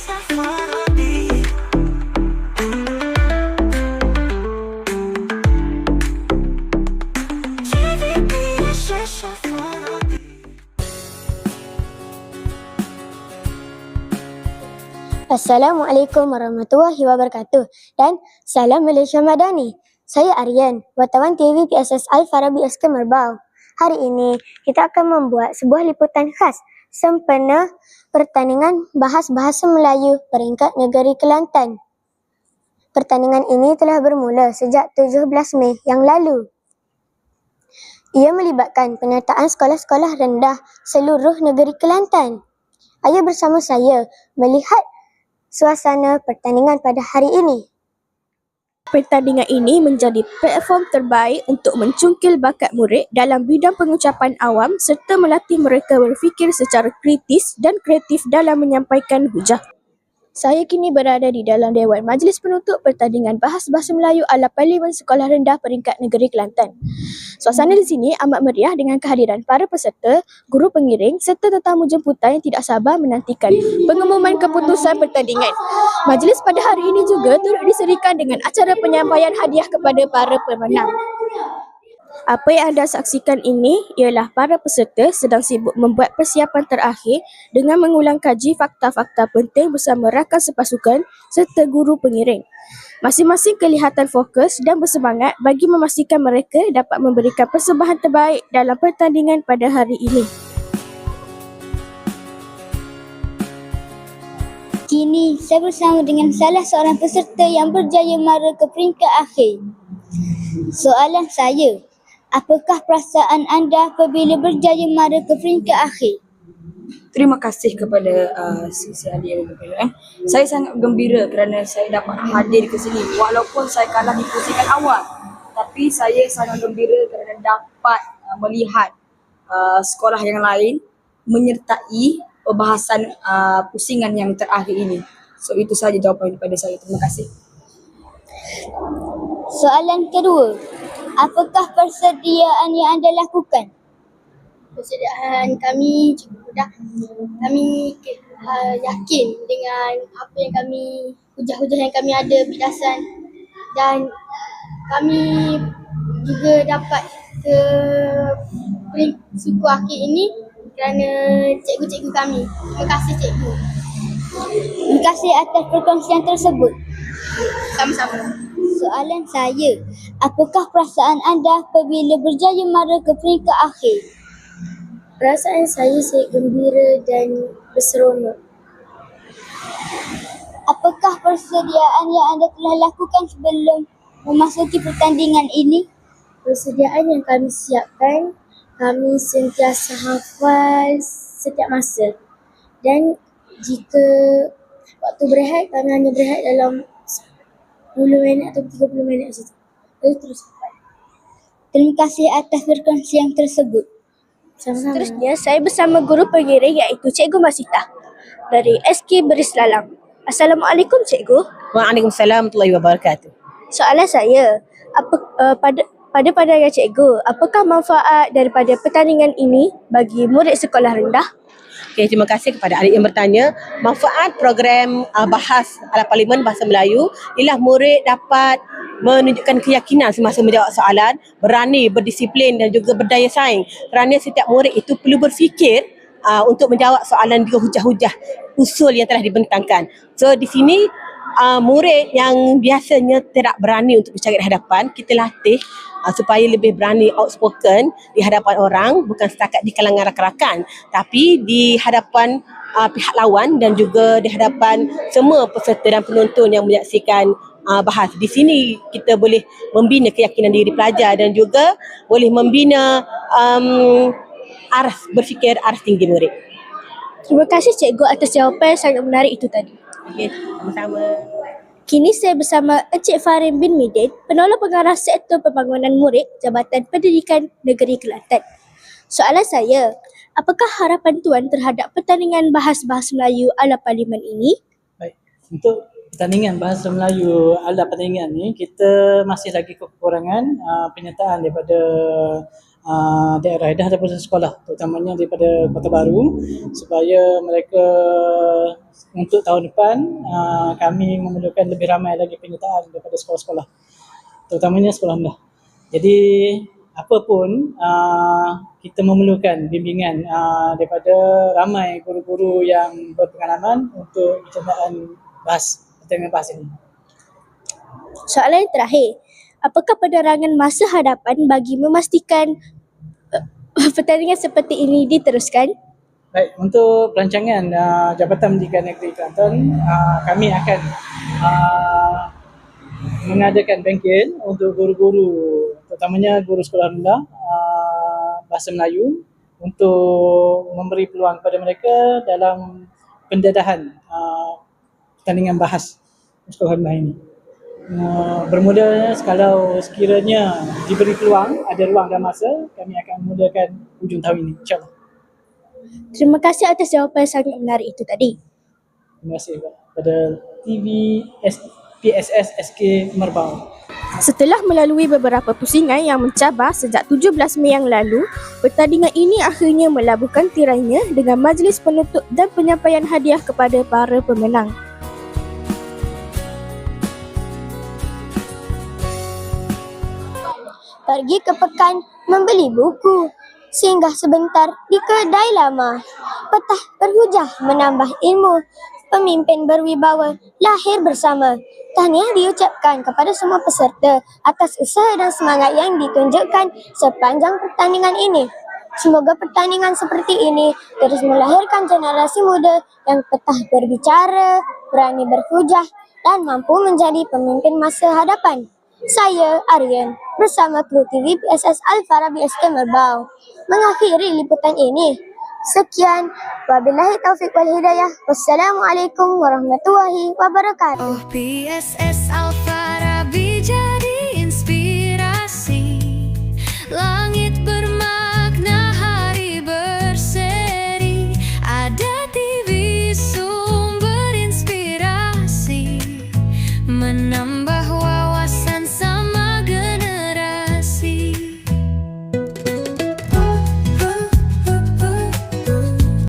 Assalamualaikum warahmatullahi wabarakatuh dan salam Malaysia Madani. Saya Aryan, wartawan TV PSS Al-Farabi SK Merbau. Hari ini kita akan membuat sebuah liputan khas sempena pertandingan bahas bahasa Melayu peringkat negeri Kelantan. Pertandingan ini telah bermula sejak 17 Mei yang lalu. Ia melibatkan penyertaan sekolah-sekolah rendah seluruh negeri Kelantan. Ayo bersama saya melihat suasana pertandingan pada hari ini. Pertandingan ini menjadi platform terbaik untuk mencungkil bakat murid dalam bidang pengucapan awam serta melatih mereka berfikir secara kritis dan kreatif dalam menyampaikan hujah. Saya kini berada di dalam Dewan Majlis Penutup pertandingan bahas bahasa Melayu ala Parlimen Sekolah Rendah Peringkat Negeri Kelantan. Suasana di sini amat meriah dengan kehadiran para peserta, guru pengiring serta tetamu jemputan yang tidak sabar menantikan pengumuman keputusan pertandingan. Majlis pada hari ini juga turut diserikan dengan acara penyampaian hadiah kepada para pemenang. Apa yang anda saksikan ini ialah para peserta sedang sibuk membuat persiapan terakhir dengan mengulang kaji fakta-fakta penting bersama rakan sepasukan serta guru pengiring. Masing-masing kelihatan fokus dan bersemangat bagi memastikan mereka dapat memberikan persembahan terbaik dalam pertandingan pada hari ini. Kini saya bersama dengan salah seorang peserta yang berjaya mara ke peringkat akhir. Soalan saya, apakah perasaan anda apabila berjaya mara ke peringkat akhir? Terima kasih kepada Sisi Ali yang berkata. Saya sangat gembira kerana saya dapat hadir ke sini walaupun saya kalah di pusingan awal. Tapi saya sangat gembira kerana dapat melihat sekolah yang lain menyertai perbahasan pusingan yang terakhir ini. So itu sahaja jawapan daripada saya. Terima kasih. Soalan kedua, apakah persediaan yang anda lakukan? Persediaan kami cukup mudah. Kami yakin dengan apa yang kami, hujah-hujah yang kami ada bidasan, dan kami juga dapat ke suku akhir ini kerana cikgu-cikgu kami. Terima kasih cikgu. Terima kasih atas perkongsian tersebut. Sama-sama. Soalan saya, apakah perasaan anda apabila berjaya mara ke peringkat akhir? Perasaan saya gembira dan berseronok. Apakah persediaan yang anda telah lakukan sebelum memasuki pertandingan ini? Persediaan yang kami siapkan, kami sentiasa hafal setiap masa. Dan jika waktu berehat, kami hanya berehat dalam 10 minit atau 30 minit saja. Lalu terus hafal. Terima kasih atas perkongsian tersebut. Sama-sama. Seterusnya, saya bersama guru pengiring iaitu Cikgu Masitah dari SK Berislalang. Assalamualaikum Cikgu. Waalaikumsalam warahmatullahi wabarakatuh. Soalan saya, pada pandangan Cikgu, apakah manfaat daripada pertandingan ini bagi murid sekolah rendah? Okay, terima kasih kepada adik yang bertanya. Manfaat program bahas ala Parlimen Bahasa Melayu ialah murid dapat menunjukkan keyakinan semasa menjawab soalan, berani, berdisiplin dan juga berdaya saing. Kerana setiap murid itu perlu berfikir untuk menjawab soalan dengan hujah-hujah usul yang telah dibentangkan. So di sini murid yang biasanya tidak berani untuk bercakap di hadapan, kita latih supaya lebih berani outspoken di hadapan orang, bukan setakat di kalangan rakan-rakan, tapi di hadapan pihak lawan dan juga di hadapan semua peserta dan penonton yang menyaksikan bahas. Di sini kita boleh membina keyakinan diri pelajar dan juga boleh membina aras berfikir, aras tinggi murid. Terima kasih Cikgu atas jawapan yang sangat menarik itu tadi. Okey, sama-sama. Kini saya bersama Encik Farin bin Midin, Penolong Pengarah Sektor Pembangunan Murid Jabatan Pendidikan Negeri Kelantan. Soalan saya, apakah harapan Tuan terhadap pertandingan bahas bahasa Melayu ala Parlimen ini? Baik, untuk pertandingan bahasa Melayu ala pertandingan ni, kita masih lagi kekurangan penyertaan daripada daerah ataupun sekolah, terutamanya daripada Kota Baru, supaya mereka untuk tahun depan kami memerlukan lebih ramai lagi penyertaan daripada sekolah-sekolah, terutamanya sekolah rendah. Jadi apapun kita memerlukan bimbingan daripada ramai guru-guru yang berpengalaman untuk percubaan dengan bahasa ini. Soalan yang terakhir, apakah penerangan masa hadapan bagi memastikan pertandingan seperti ini diteruskan? Baik, untuk perancangan Jabatan Pendidikan Negeri Kelantan, kami akan mengadakan bengkel untuk guru-guru, terutamanya guru sekolah rendah bahasa Melayu, untuk memberi peluang kepada mereka dalam pendedahan pertandingan bahas sekolah rendah ini. Bermula kalau sekiranya diberi peluang, ada ruang dan masa, kami akan memulakan hujung tahun ini, insyaAllah. Terima kasih atas jawapan yang sangat menarik itu tadi. Terima kasih kepada PSS SK Merbau. Setelah melalui beberapa pusingan yang mencabar sejak 17 Mei yang lalu, pertandingan ini akhirnya melabuhkan tirainya dengan majlis penutup dan penyampaian hadiah kepada para pemenang. Pergi ke pekan membeli buku, singgah sebentar di kedai lama. Petah berhujah menambah ilmu, pemimpin berwibawa lahir bersama. Tahniah diucapkan kepada semua peserta atas usaha dan semangat yang ditunjukkan sepanjang pertandingan ini. Semoga pertandingan seperti ini terus melahirkan generasi muda yang petah berbicara, berani berhujah dan mampu menjadi pemimpin masa hadapan. Saya, Aryan, bersama kru TV PSS Al-Farabi SK Merbau, mengakhiri liputan ini. Sekian, wabillahi taufiq wal hidayah. Wassalamualaikum warahmatullahi wabarakatuh. Oh PSS